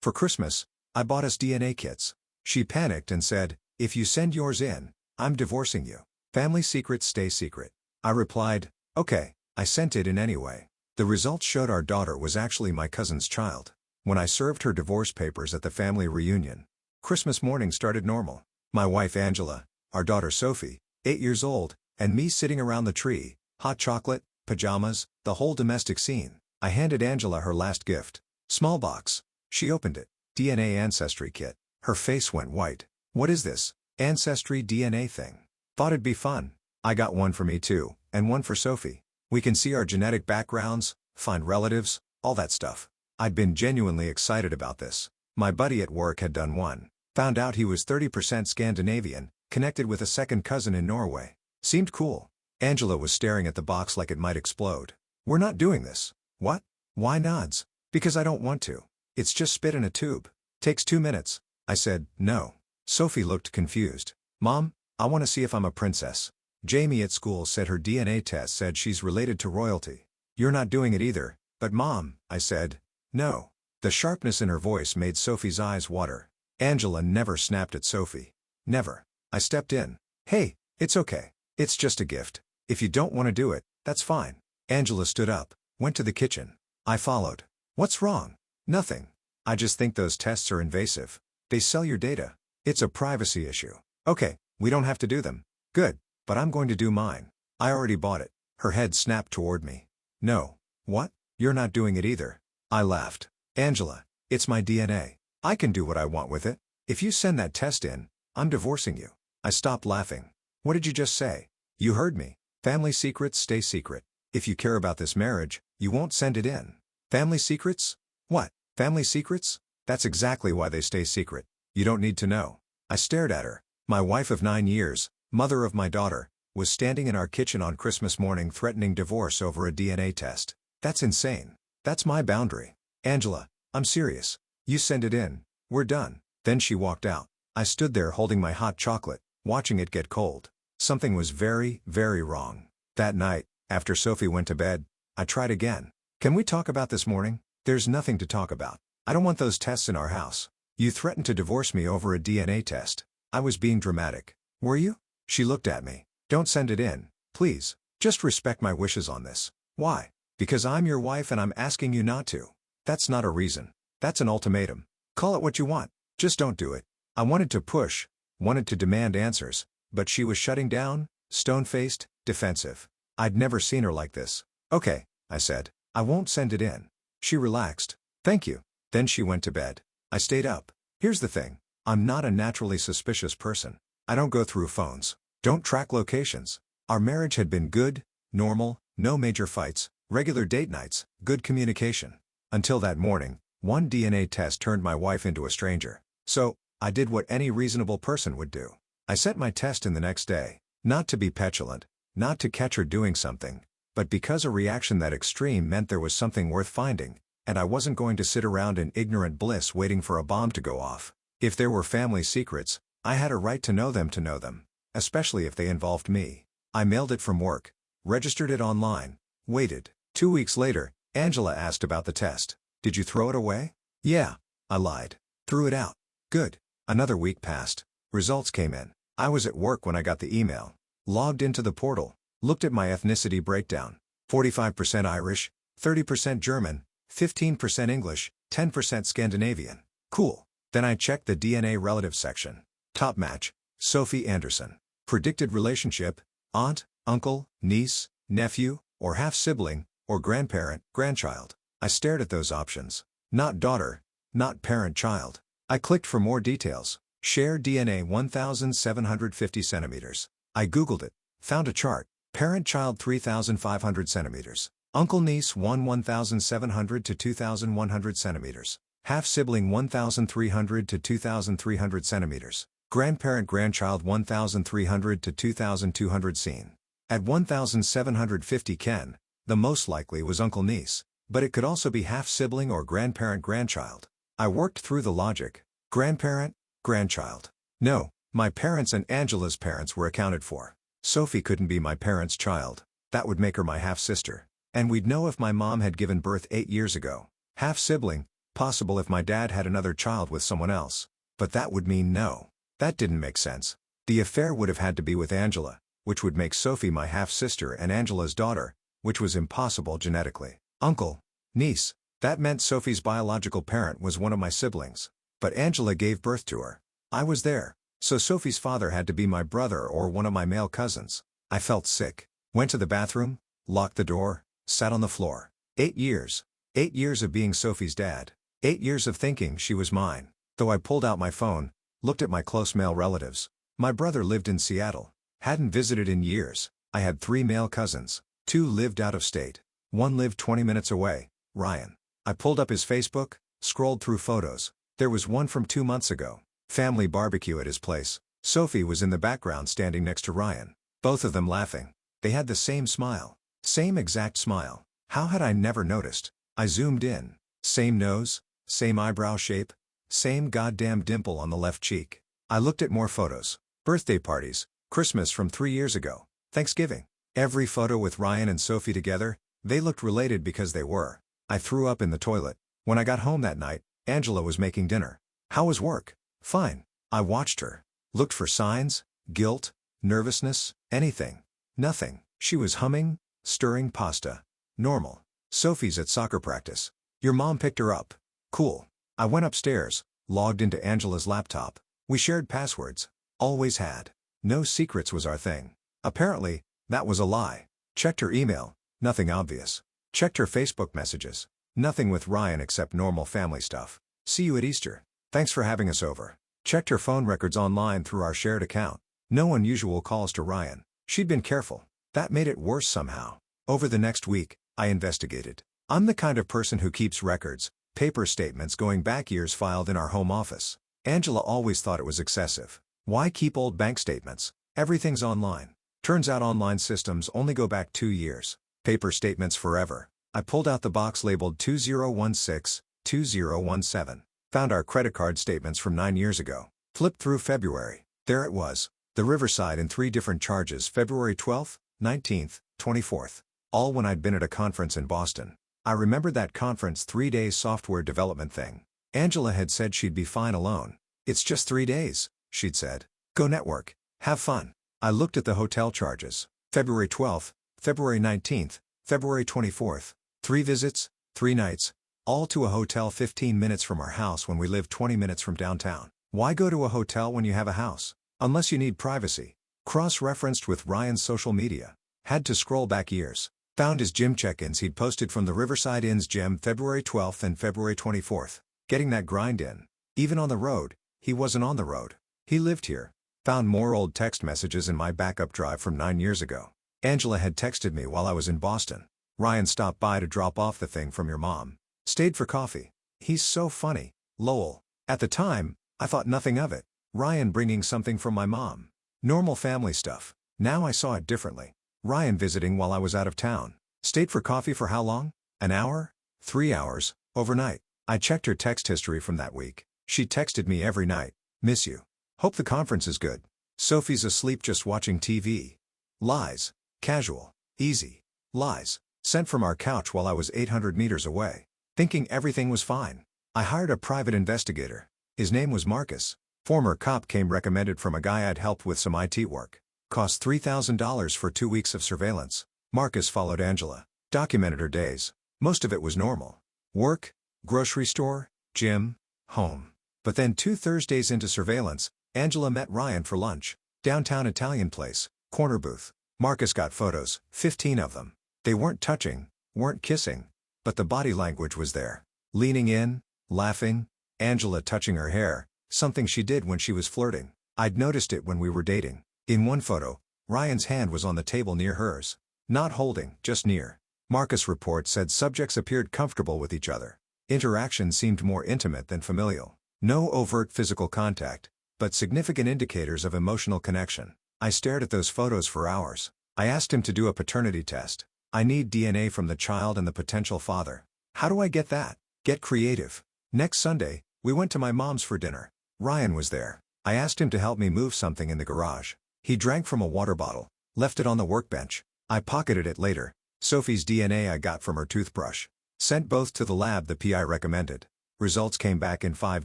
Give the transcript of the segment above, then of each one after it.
For Christmas, I bought us DNA kits. She panicked and said, "If you send yours in, I'm divorcing you. Family secrets stay secret." I replied, "Okay." I sent it in anyway. The results showed our daughter was actually my cousin's child. When I served her divorce papers at the family reunion, Christmas morning started normal. My wife Angela, our daughter Sophie, 8 years old, and me sitting around the tree, hot chocolate, pajamas, the whole domestic scene. I handed Angela her last gift. Small box. She opened it. DNA Ancestry Kit. Her face went white. "What is this Ancestry DNA thing?" Thought it'd be fun. I got one for me too, and one for Sophie. We can see our genetic backgrounds, find relatives, all that stuff. I'd been genuinely excited about this. My buddy at work had done one. Found out he was 30% Scandinavian, connected with a second cousin in Norway. Seemed cool. Angela was staring at the box like it might explode. "We're not doing this." "What?" "Why nods?" "Because I don't want to. It's just spit in a tube. Takes 2 minutes." I said, "No." Sophie looked confused. "Mom, I want to see if I'm a princess. Jamie at school said her DNA test said she's related to royalty." "You're not doing it either." "But Mom," I said. "No." The sharpness in her voice made Sophie's eyes water. Angela never snapped at Sophie. Never. I stepped in. "Hey, it's okay. It's just a gift. If you don't want to do it, that's fine." Angela stood up, went to the kitchen. I followed. "What's wrong?" "Nothing. I just think those tests are invasive. They sell your data. It's a privacy issue." "Okay, we don't have to do them." "Good, but I'm going to do mine. I already bought it." Her head snapped toward me. "No." "What? You're not doing it either." I laughed. "Angela, it's my DNA. I can do what I want with it. If you send that test in, I'm divorcing you." I stopped laughing. "What did you just say?" "You heard me. Family secrets stay secret. If you care about this marriage, you won't send it in." "Family secrets? What? Family secrets? That's exactly why they stay secret. You don't need to know." I stared at her. My wife of 9 years, mother of my daughter, was standing in our kitchen on Christmas morning threatening divorce over a DNA test. That's insane. That's my boundary. "Angela, I'm serious. You send it in. We're done." Then she walked out. I stood there holding my hot chocolate, watching it get cold. Something was very, very wrong. That night, after Sophie went to bed, I tried again. "Can we talk about this morning?" "There's nothing to talk about. I don't want those tests in our house. You threatened to divorce me over a DNA test." I was being dramatic. "Were you?" She looked at me. "Don't send it in, please. Just respect my wishes on this." "Why?" "Because I'm your wife and I'm asking you not to." "That's not a reason. That's an ultimatum. Call it what you want. Just don't do it." I wanted to push, wanted to demand answers, but she was shutting down, stone-faced, defensive. I'd never seen her like this. "Okay," I said. "I won't send it in." She relaxed. "Thank you." Then she went to bed. I stayed up. Here's the thing. I'm not a naturally suspicious person. I don't go through phones. Don't track locations. Our marriage had been good, normal, no major fights, regular date nights, good communication. Until that morning, one DNA test turned my wife into a stranger. So, I did what any reasonable person would do. I sent my test in the next day. Not to be petulant, not to catch her doing something, but because a reaction that extreme meant there was something worth finding, and I wasn't going to sit around in ignorant bliss waiting for a bomb to go off. If there were family secrets, I had a right to know them, especially if they involved me. I mailed it from work, registered it online, waited. 2 weeks later, Angela asked about the test. "Did you throw it away?" "Yeah," I lied. "Threw it out." "Good." Another week passed. Results came in. I was at work when I got the email. Logged into the portal, looked at my ethnicity breakdown. 45% Irish, 30% German, 15% English, 10% Scandinavian. Cool. Then I checked the DNA relative section. Top match, Sophie Anderson. Predicted relationship, aunt, uncle, niece, nephew, or half-sibling, or grandparent, grandchild. I stared at those options. Not daughter, not parent-child. I clicked for more details. Share DNA 1,750 centimeters. I Googled it, found a chart. Parent-child 3,500 centimeters. Uncle-niece 1,700 to 2,100 centimeters. Half-sibling 1,300 to 2,300 centimeters. Grandparent-grandchild 1,300 to 2,200 seen. At 1,750 Ken, the most likely was uncle-niece, but it could also be half-sibling or grandparent-grandchild. I worked through the logic. Grandparent, grandchild. No, my parents and Angela's parents were accounted for. Sophie couldn't be my parents' child. That would make her my half-sister. And we'd know if my mom had given birth 8 years ago. Half-sibling, Possible if my dad had another child with someone else. But that would mean no. That didn't make sense. The affair would have had to be with Angela, which would make Sophie my half-sister and Angela's daughter, which was impossible genetically. Uncle, niece, that meant Sophie's biological parent was one of my siblings. But Angela gave birth to her. I was there, so Sophie's father had to be my brother or one of my male cousins. I felt sick, went to the bathroom, locked the door, sat on the floor. 8 years. 8 years of being Sophie's dad. 8 years of thinking she was mine. Though I pulled out my phone, looked at my close male relatives. My brother lived in Seattle. Hadn't visited in years. I had 3 male cousins. 2 lived out of state. 1 lived 20 minutes away, Ryan. I pulled up his Facebook, scrolled through photos. There was one from 2 months ago. Family barbecue at his place. Sophie was in the background standing next to Ryan. Both of them laughing. They had the same smile. Same exact smile. How had I never noticed? I zoomed in. Same nose, same eyebrow shape, same goddamn dimple on the left cheek. I looked at more photos. Birthday parties, Christmas from 3 years ago, Thanksgiving. Every photo with Ryan and Sophie together, they looked related because they were. I threw up in the toilet. When I got home that night, Angela was making dinner. How was work? Fine. I watched her. Looked for signs, guilt, nervousness, anything. Nothing. She was humming, stirring pasta. Normal. Sophie's at soccer practice. Your mom picked her up. Cool. I went upstairs, logged into Angela's laptop. We shared passwords. Always had. No secrets was our thing. Apparently, that was a lie. Checked her email. Nothing obvious. Checked her Facebook messages. Nothing with Ryan except normal family stuff. See you at Easter. Thanks for having us over. Checked her phone records online through our shared account. No unusual calls to Ryan. She'd been careful. That made it worse somehow. Over the next week, I investigated. I'm the kind of person who keeps records, paper statements going back years filed in our home office. Angela always thought it was excessive. Why keep old bank statements? Everything's online. Turns out online systems only go back 2 years. Paper statements forever. I pulled out the box labeled 2016, 2017. Found our credit card statements from 9 years ago. Flipped through February. There it was. The Riverside in 3 different charges, February 12th, 19th, 24th. All when I'd been at a conference in Boston. I remembered that conference 3-day software development thing. Angela had said she'd be fine alone. It's just 3 days, she'd said. Go network. Have fun. I looked at the hotel charges. February 12th, February 19th, February 24th. 3 visits, 3 nights. All to a hotel 15 minutes from our house when we live 20 minutes from downtown. Why go to a hotel when you have a house? Unless you need privacy. Cross-referenced with Ryan's social media. Had to scroll back years. Found his gym check-ins he'd posted from the Riverside Inn's gym February 12th and February 24th. Getting that grind in. Even on the road, he wasn't on the road. He lived here. Found more old text messages in my backup drive from 9 years ago. Angela had texted me while I was in Boston. Ryan stopped by to drop off the thing from your mom. Stayed for coffee. He's so funny. Lowell. At the time, I thought nothing of it. Ryan bringing something from my mom. Normal family stuff. Now I saw it differently. Ryan visiting while I was out of town. Stayed for coffee for how long? An hour? 3 hours, overnight. I checked her text history from that week. She texted me every night. Miss you. Hope the conference is good. Sophie's asleep just watching TV. Lies. Casual. Easy. Lies. Sent from our couch while I was 800 meters away. Thinking everything was fine. I hired a private investigator. His name was Marcus. Former cop came recommended from a guy I'd helped with some IT work. Cost $3,000 for 2 weeks of surveillance. Marcus followed Angela. Documented her days. Most of it was normal. Work, grocery store, gym, home. But then 2 Thursdays into surveillance, Angela met Ryan for lunch. Downtown Italian place, corner booth. Marcus got photos, 15 of them. They weren't touching, weren't kissing. But the body language was there. Leaning in, laughing, Angela touching her hair, something she did when she was flirting. I'd noticed it when we were dating. In one photo, Ryan's hand was on the table near hers. Not holding, just near. Marcus' report said subjects appeared comfortable with each other. Interaction seemed more intimate than familial. No overt physical contact, but significant indicators of emotional connection. I stared at those photos for hours. I asked him to do a paternity test. I need DNA from the child and the potential father. How do I get that? Get creative. Next Sunday, we went to my mom's for dinner. Ryan was there. I asked him to help me move something in the garage. He drank from a water bottle, left it on the workbench. I pocketed it later. Sophie's DNA I got from her toothbrush. Sent both to the lab the PI recommended. Results came back in 5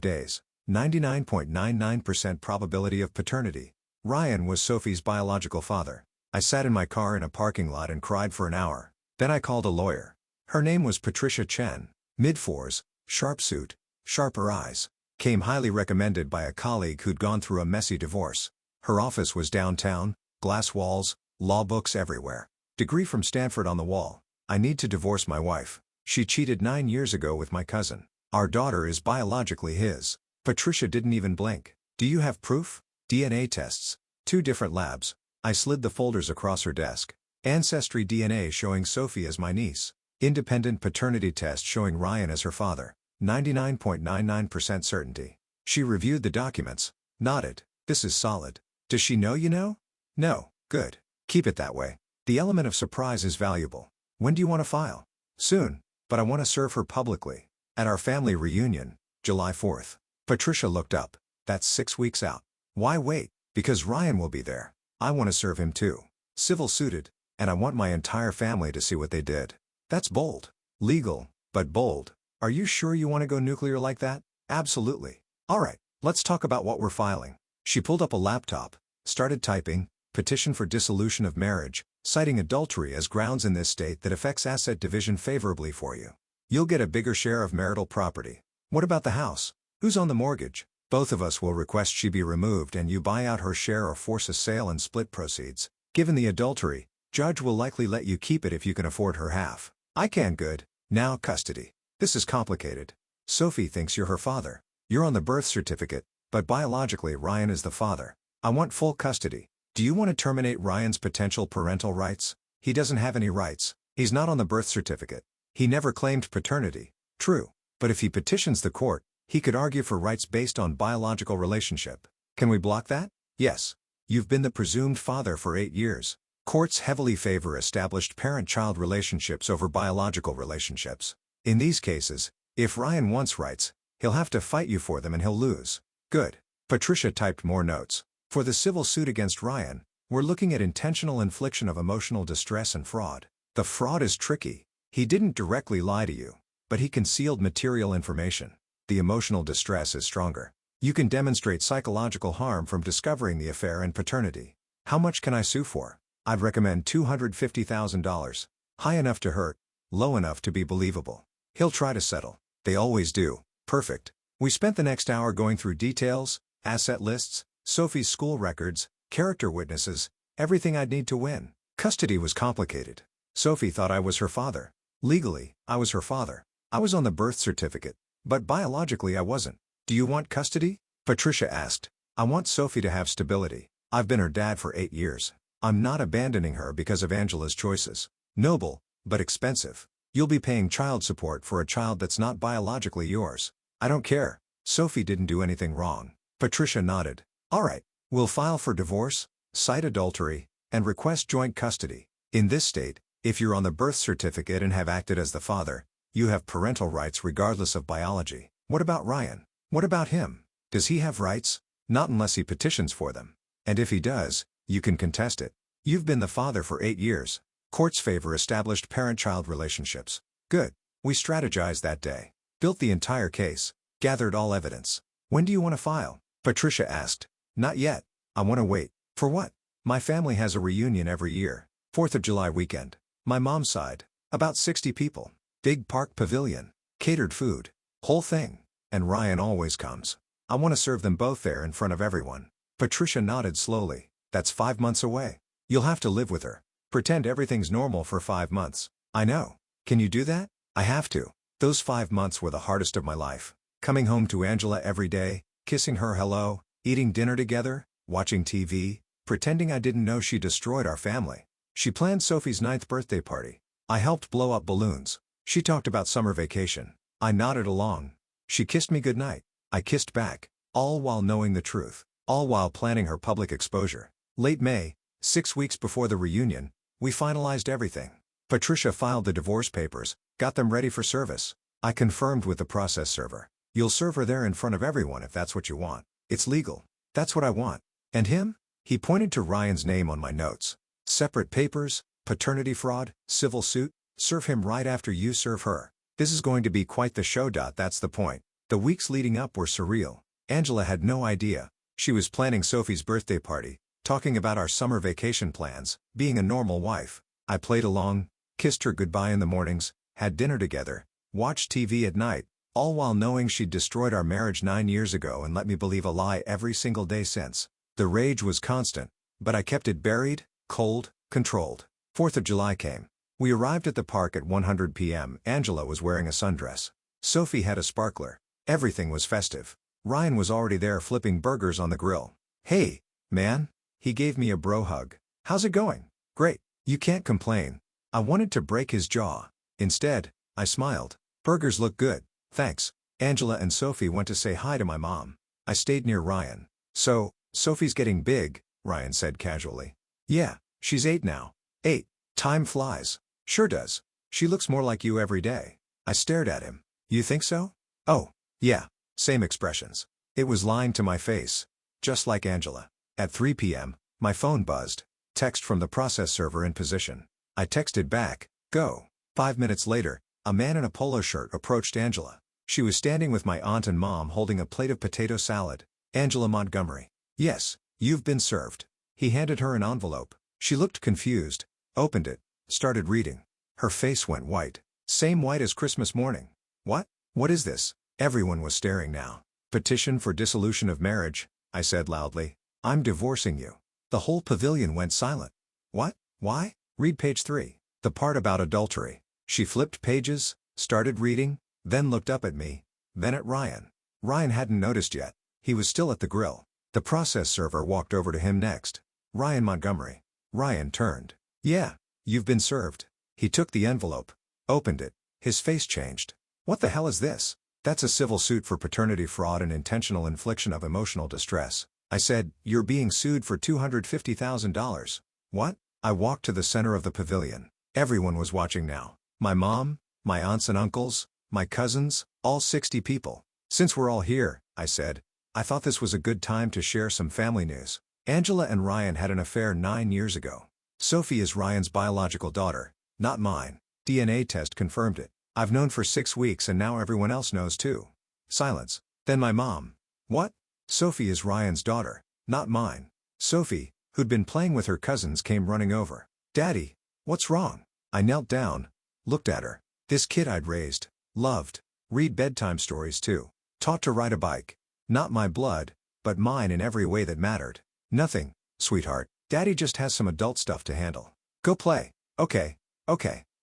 days. 99.99% probability of paternity. Ryan was Sophie's biological father. I sat in my car in a parking lot and cried for an hour. Then I called a lawyer. Her name was Patricia Chen. Mid-4s, sharp suit, sharper eyes. Came highly recommended by a colleague who'd gone through a messy divorce. Her office was downtown, glass walls, law books everywhere. Degree from Stanford on the wall. I need to divorce my wife. She cheated 9 years ago with my cousin. Our daughter is biologically his. Patricia didn't even blink. Do you have proof? DNA tests. 2 different labs. I slid the folders across her desk. Ancestry DNA showing Sophie as my niece. Independent paternity test showing Ryan as her father. 99.99% certainty. She reviewed the documents, nodded. This is solid. Does she know you know? No. Good. Keep it that way. The element of surprise is valuable. When do you want to file? Soon, but I want to serve her publicly. At our family reunion, July 4th. Patricia looked up. That's 6 weeks out. Why wait? Because Ryan will be there. I want to serve him too. Civil suited, and I want my entire family to see what they did. That's bold. Legal, but bold. Are you sure you want to go nuclear like that? Absolutely. All right, let's talk about what we're filing. She pulled up a laptop, started typing, petition for dissolution of marriage, citing adultery as grounds in this state that affects asset division favorably for you. You'll get a bigger share of marital property. What about the house? Who's on the mortgage? Both of us will request she be removed and you buy out her share or force a sale and split proceeds. Given the adultery, judge will likely let you keep it if you can afford her half. I can. Good. Now custody. This is complicated. Sophie thinks you're her father. You're on the birth certificate, but biologically Ryan is the father. I want full custody. Do you want to terminate Ryan's potential parental rights? He doesn't have any rights. He's not on the birth certificate. He never claimed paternity. True. But if he petitions the court, he could argue for rights based on biological relationship. Can we block that? Yes. You've been the presumed father for 8 years. Courts heavily favor established parent-child relationships over biological relationships. In these cases, if Ryan wants rights, he'll have to fight you for them and he'll lose. Good. Patricia typed more notes. For the civil suit against Ryan, we're looking at intentional infliction of emotional distress and fraud. The fraud is tricky. He didn't directly lie to you, but he concealed material information. The emotional distress is stronger. You can demonstrate psychological harm from discovering the affair and paternity. How much can I sue for? I'd recommend $250,000. High enough to hurt, low enough to be believable. He'll try to settle. They always do. Perfect. We spent the next hour going through details, asset lists, Sophie's school records, character witnesses, everything I'd need to win. Custody was complicated. Sophie thought I was her father. Legally, I was her father. I was on the birth certificate, but biologically I wasn't. Do you want custody? Patricia asked. I want Sophie to have stability. I've been her dad for 8 years. I'm not abandoning her because of Angela's choices. Noble, but expensive. You'll be paying child support for a child that's not biologically yours. I don't care. Sophie didn't do anything wrong. Patricia nodded. All right, we'll file for divorce, cite adultery, and request joint custody. In this state, if you're on the birth certificate and have acted as the father, you have parental rights regardless of biology. What about Ryan? What about him? Does he have rights? Not unless he petitions for them. And if he does, you can contest it. You've been the father for 8 years. Courts favor established parent-child relationships. Good. We strategized that day. Built the entire case. Gathered all evidence. When do you want to file? Patricia asked. Not yet. I want to wait. For what? My family has a reunion every year. 4th of July weekend. My mom's side. About 60 people. Big park pavilion. Catered food. Whole thing. And Ryan always comes. I want to serve them both there in front of everyone. Patricia nodded slowly. That's 5 months away. You'll have to live with her. Pretend everything's normal for 5 months. I know. Can you do that? I have to. Those 5 months were the hardest of my life. Coming home to Angela every day, kissing her hello, eating dinner together, watching TV, pretending I didn't know she destroyed our family. She planned Sophie's 9th birthday party. I helped blow up balloons. She talked about summer vacation. I nodded along. She kissed me goodnight. I kissed back. All while knowing the truth. All while planning her public exposure. Late May, 6 weeks before the reunion, we finalized everything. Patricia filed the divorce papers, got them ready for service. I confirmed with the process server. You'll serve her there in front of everyone if that's what you want. It's legal. That's what I want. And him? He pointed to Ryan's name on my notes. Separate papers, paternity fraud, civil suit, serve him right after you serve her. This is going to be quite the show. That's the point. The weeks leading up were surreal. Angela had no idea. She was planning Sophie's birthday party, talking about our summer vacation plans, being a normal wife. I played along, kissed her goodbye in the mornings, had dinner together, watched TV at night, all while knowing she'd destroyed our marriage 9 years ago and let me believe a lie every single day since. The rage was constant, but I kept it buried, cold, controlled. 4th of July came. We arrived at the park at 100 p.m. Angela was wearing a sundress. Sophie had a sparkler. Everything was festive. Ryan was already there flipping burgers on the grill. "Hey, man." He gave me a bro hug. "How's it going?" "Great." "You can't complain." I wanted to break his jaw. Instead, I smiled. "Burgers look good, thanks." Angela and Sophie went to say hi to my mom. I stayed near Ryan. "So, Sophie's getting big," Ryan said casually. "Yeah, she's 8 now." 8. Time flies. "Sure does. She looks more like you every day." I stared at him. "You think so?" "Oh, yeah. Same expressions." It was lying to my face. Just like Angela. At 3 p.m., my phone buzzed. Text from the process server in position. I texted back, "Go." 5 minutes later, a man in a polo shirt approached Angela. She was standing with my aunt and mom holding a plate of potato salad. "Angela Montgomery." "Yes, you've been served." He handed her an envelope. She looked confused, opened it, started reading. Her face went white. Same white as Christmas morning. "What? What is this?" Everyone was staring now. "Petition for dissolution of marriage," I said loudly. "I'm divorcing you." The whole pavilion went silent. "What? Why?" "Read page 3. The part about adultery." She flipped pages, started reading, then looked up at me, then at Ryan. Ryan hadn't noticed yet. He was still at the grill. The process server walked over to him next. "Ryan Montgomery." Ryan turned. "Yeah, you've been served." He took the envelope, opened it. His face changed. "What the hell is this?" "That's a civil suit for paternity fraud and intentional infliction of emotional distress." I said, "You're being sued for $250,000. "What?" I walked to the center of the pavilion. Everyone was watching now. My mom, my aunts and uncles, my cousins, all 60 people. "Since we're all here," I said, "I thought this was a good time to share some family news." Angela and Ryan had an affair 9 years ago. Sophie is Ryan's biological daughter, not mine. DNA test confirmed it. I've known for 6 weeks and now everyone else knows too. Silence. Then my mom. "What?" "Sophie is Ryan's daughter, not mine." Sophie, who'd been playing with her cousins, came running over. "Daddy, what's wrong?" I knelt down, looked at her. This kid I'd raised, loved, read bedtime stories to, taught to ride a bike. Not my blood, but mine in every way that mattered. "Nothing, sweetheart. Daddy just has some adult stuff to handle. Go play." Okay.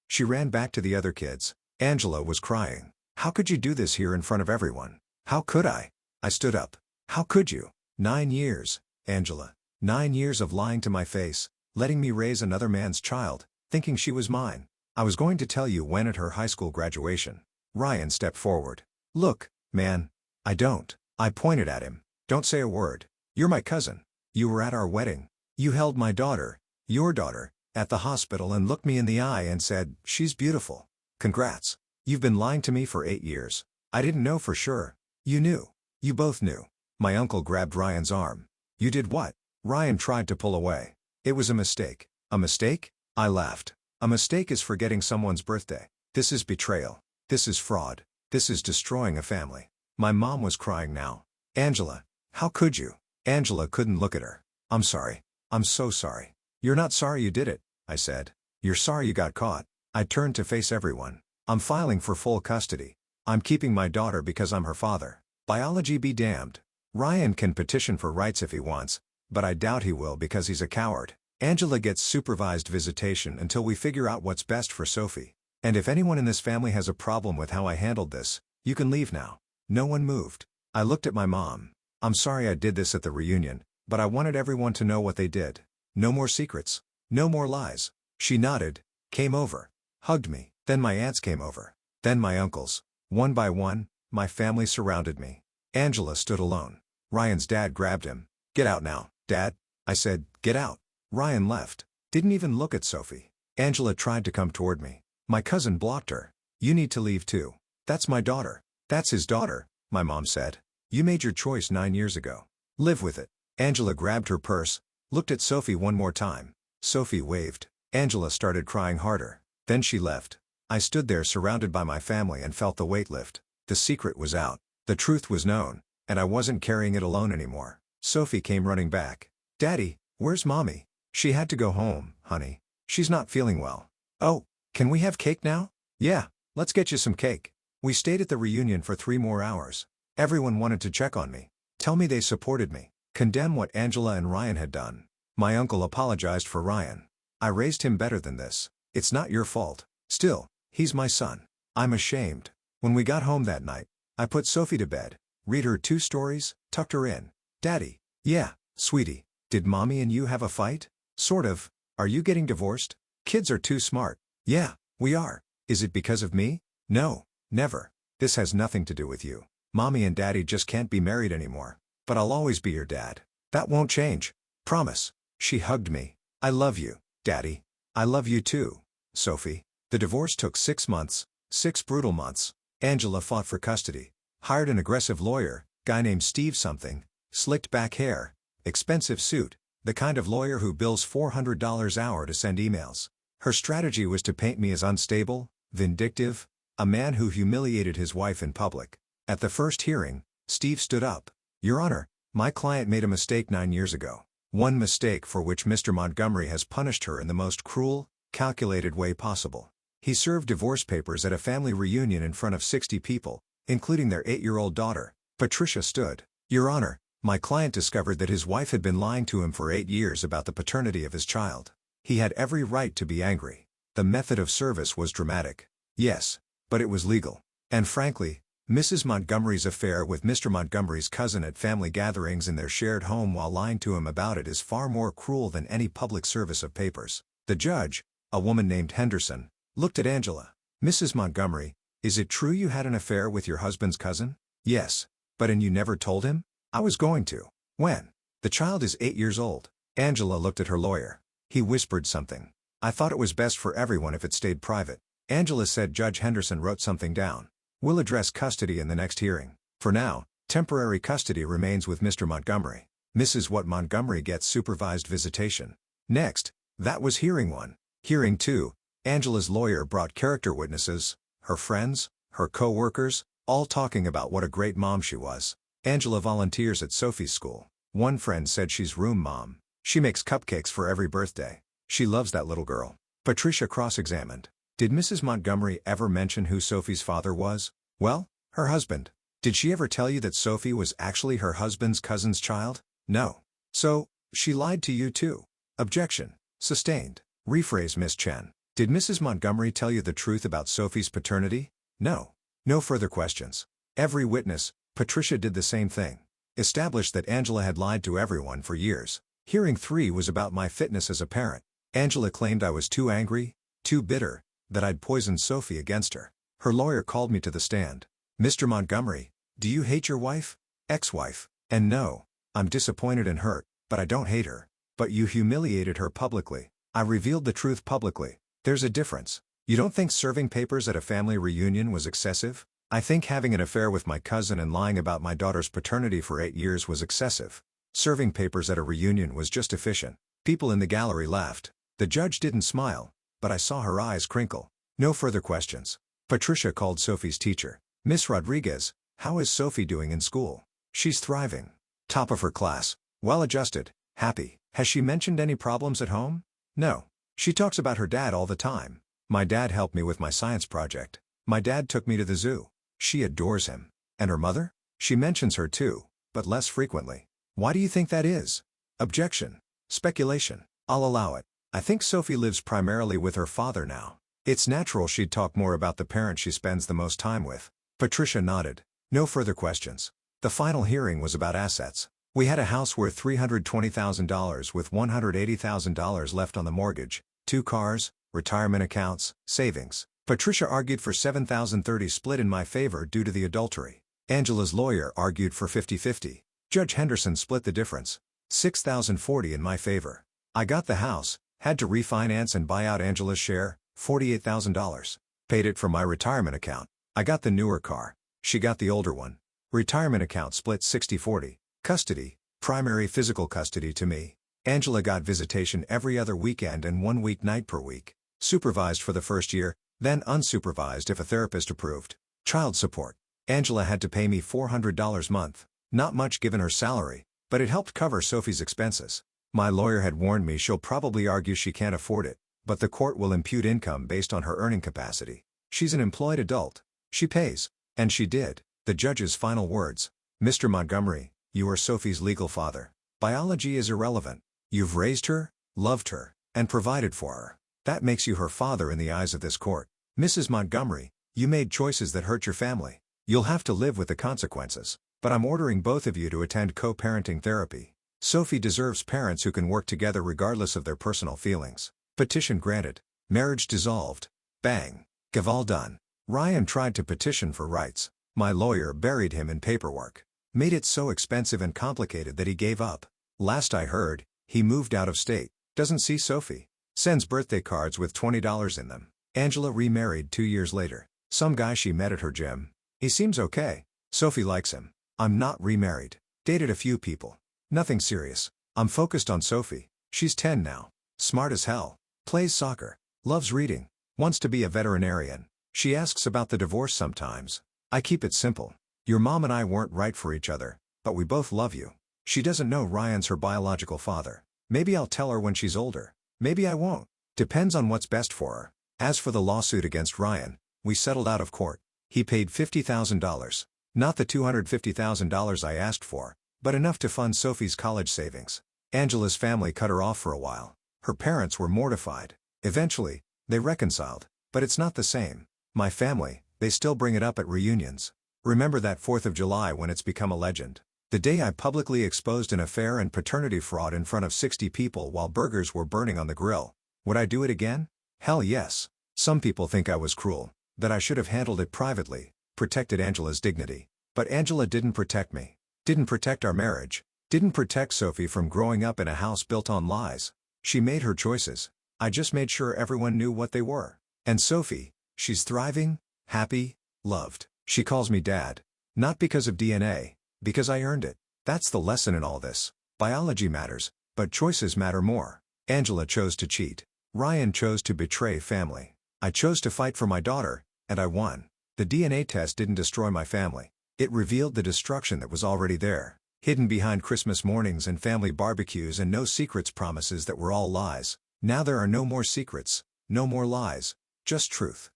She ran back to the other kids. Angela was crying. "How could you do this here in front of everyone?" "How could I?" I stood up. "How could you?" 9 years, Angela. 9 years of lying to my face, letting me raise another man's child, thinking she was mine. I was going to tell you when at her high school graduation. Ryan stepped forward. "Look, man. I don't." I pointed at him. "Don't say a word. You're my cousin. You were at our wedding. You held my daughter, your daughter, at the hospital and looked me in the eye and said, 'She's beautiful. Congrats. You've been lying to me for 8 years. I didn't know for sure. You knew. You both knew." My uncle grabbed Ryan's arm. "You did what?" Ryan tried to pull away. "It was a mistake." "A mistake?" I laughed. "A mistake is forgetting someone's birthday. This is betrayal. This is fraud. This is destroying a family." My mom was crying now. "Angela, how could you?" Angela couldn't look at her. "I'm sorry. I'm so sorry." "You're not sorry you did it," I said. "You're sorry you got caught." I turned to face everyone. "I'm filing for full custody. I'm keeping my daughter because I'm her father. Biology be damned. Ryan can petition for rights if he wants, but I doubt he will because he's a coward. Angela gets supervised visitation until we figure out what's best for Sophie. And if anyone in this family has a problem with how I handled this, you can leave now." No one moved. I looked at my mom. "I'm sorry I did this at the reunion, but I wanted everyone to know what they did. No more secrets. No more lies." She nodded, came over, hugged me. Then my aunts came over. Then my uncles. One by one, my family surrounded me. Angela stood alone. Ryan's dad grabbed him. "Get out now, Dad." I said, "Get out." Ryan left. Didn't even look at Sophie. Angela tried to come toward me. My cousin blocked her. "You need to leave too. That's my daughter." "That's his daughter," my mom said. "You made your choice 9 years ago. Live with it." Angela grabbed her purse, looked at Sophie one more time. Sophie waved. Angela started crying harder. Then she left. I stood there surrounded by my family and felt the weight lift. The secret was out. The truth was known, and I wasn't carrying it alone anymore. Sophie came running back. "Daddy, where's Mommy? She had to go home, honey. She's not feeling well." "Oh, can we have cake now?" "Yeah, let's get you some cake." We stayed at the reunion for 3 more hours. Everyone wanted to check on me, tell me they supported me, condemn what Angela and Ryan had done. My uncle apologized for Ryan. "I raised him better than this. It's not your fault. Still, he's my son. I'm ashamed." When we got home that night, I put Sophie to bed, read her 2 stories, tucked her in. "Daddy." "Yeah, sweetie. Did Mommy and you have a fight?" "Sort of. Are you getting divorced?" "Kids are too smart." "Yeah, we are." "Is it because of me?" "No, never. This has nothing to do with you. Mommy and Daddy just can't be married anymore. But I'll always be your dad. That won't change. Promise." She hugged me. "I love you, Daddy. I love you too, Sophie." The divorce took 6 months, 6 brutal months. Angela fought for custody, hired an aggressive lawyer, guy named Steve something, slicked back hair, expensive suit, the kind of lawyer who bills $400 an hour to send emails. Her strategy was to paint me as unstable, vindictive, a man who humiliated his wife in public. At the first hearing, Steve stood up. "Your Honor, my client made a mistake 9 years ago. One mistake for which Mr. Montgomery has punished her in the most cruel, calculated way possible. He served divorce papers at a family reunion in front of 60 people, including their 8-year-old daughter." Patricia stood. "Your Honor, my client discovered that his wife had been lying to him for 8 years about the paternity of his child. He had every right to be angry. The method of service was dramatic. Yes, but it was legal. And frankly, Mrs. Montgomery's affair with Mr. Montgomery's cousin at family gatherings in their shared home while lying to him about it is far more cruel than any public service of papers." The judge, a woman named Henderson, looked at Angela. "Mrs. Montgomery, is it true you had an affair with your husband's cousin?" "Yes. But and you never told him?" "I was going to." "When?" "The child is 8 years old." Angela looked at her lawyer. He whispered something. "I thought it was best for everyone if it stayed private." Angela said. Judge Henderson wrote something down. "We'll address custody in the next hearing. For now, temporary custody remains with Mr. Montgomery. Mrs. Montgomery gets supervised visitation." Next, that was hearing 1. Hearing 2, Angela's lawyer brought character witnesses, her friends, her co-workers, all talking about what a great mom she was. Angela volunteers at Sophie's school. One friend said she's room mom. She makes cupcakes for every birthday. She loves that little girl. Patricia cross-examined. "Did Mrs. Montgomery ever mention who Sophie's father was?" "Well, her husband." "Did she ever tell you that Sophie was actually her husband's cousin's child?" "No." "So, she lied to you too?" Objection. Sustained. Rephrase. Miss Chen. "Did Mrs. Montgomery tell you the truth about Sophie's paternity?" "No." No further questions. Every witness, Patricia did the same thing. Established that Angela had lied to everyone for years. Hearing 3 was about my fitness as a parent. Angela claimed I was too angry, too bitter, that I'd poisoned Sophie against her. Her lawyer called me to the stand. "Mr. Montgomery, do you hate your wife?" "Ex-wife." "And no, I'm disappointed and hurt, but I don't hate her." "But you humiliated her publicly." "I revealed the truth publicly." "There's a difference. You don't think serving papers at a family reunion was excessive?" "I think having an affair with my cousin and lying about my daughter's paternity for 8 years was excessive. Serving papers at a reunion was just efficient." People in the gallery laughed. The judge didn't smile, but I saw her eyes crinkle. No further questions. Patricia called Sophie's teacher. "Miss Rodriguez, how is Sophie doing in school?" "She's thriving. Top of her class. Well-adjusted, happy." "Has she mentioned any problems at home?" "No. She talks about her dad all the time. My dad helped me with my science project. My dad took me to the zoo." "She adores him." "And her mother?" "She mentions her too, but less frequently." "Why do you think that is?" Objection. Speculation. I'll allow it. I think Sophie lives primarily with her father now. It's natural she'd talk more about the parent she spends the most time with. Patricia nodded. No further questions. The final hearing was about assets. We had a house worth $320,000 with $180,000 left on the mortgage, 2 cars, retirement accounts, savings. Patricia argued for $7,030 split in my favor due to the adultery. Angela's lawyer argued for 50-50. Judge Henderson split the difference. $6,040 in my favor. I got the house, had to refinance and buy out Angela's share, $48,000. Paid it from my retirement account. I got the newer car. She got the older one. Retirement account split 60-40. Custody, primary physical custody to me. Angela got visitation every other weekend and 1 weeknight per week. Supervised for the first year, then unsupervised if a therapist approved. Child support. Angela had to pay me $400 a month. Not much given her salary, but it helped cover Sophie's expenses. My lawyer had warned me she'll probably argue she can't afford it, but the court will impute income based on her earning capacity. She's an employed adult. She pays. And she did. The judge's final words. Mr. Montgomery, you are Sophie's legal father. Biology is irrelevant. You've raised her, loved her, and provided for her. That makes you her father in the eyes of this court. Mrs. Montgomery, you made choices that hurt your family. You'll have to live with the consequences. But I'm ordering both of you to attend co-parenting therapy. Sophie deserves parents who can work together regardless of their personal feelings. Petition granted. Marriage dissolved. Bang. Gaval done. Ryan tried to petition for rights. My lawyer buried him in paperwork. Made it so expensive and complicated that he gave up. Last I heard, he moved out of state. Doesn't see Sophie. Sends birthday cards with $20 in them. Angela remarried 2 years later. Some guy she met at her gym. He seems okay. Sophie likes him. I'm not remarried. Dated a few people. Nothing serious. I'm focused on Sophie. She's 10 now. Smart as hell. Plays soccer. Loves reading. Wants to be a veterinarian. She asks about the divorce sometimes. I keep it simple. Your mom and I weren't right for each other, but we both love you. She doesn't know Ryan's her biological father. Maybe I'll tell her when she's older. Maybe I won't. Depends on what's best for her. As for the lawsuit against Ryan, we settled out of court. He paid $50,000. Not the $250,000 I asked for, but enough to fund Sophie's college savings. Angela's family cut her off for a while. Her parents were mortified. Eventually, they reconciled. But it's not the same. My family, they still bring it up at reunions. Remember that 4th of July when it's become a legend? The day I publicly exposed an affair and paternity fraud in front of 60 people while burgers were burning on the grill. Would I do it again? Hell yes. Some people think I was cruel, that I should have handled it privately, protected Angela's dignity. But Angela didn't protect me. Didn't protect our marriage. Didn't protect Sophie from growing up in a house built on lies. She made her choices. I just made sure everyone knew what they were. And Sophie, she's thriving, happy, loved. She calls me dad. Not because of DNA, because I earned it. That's the lesson in all this. Biology matters, but choices matter more. Angela chose to cheat. Ryan chose to betray family. I chose to fight for my daughter, and I won. The DNA test didn't destroy my family. It revealed the destruction that was already there, hidden behind Christmas mornings and family barbecues and no secrets promises that were all lies. Now there are no more secrets, no more lies, just truth.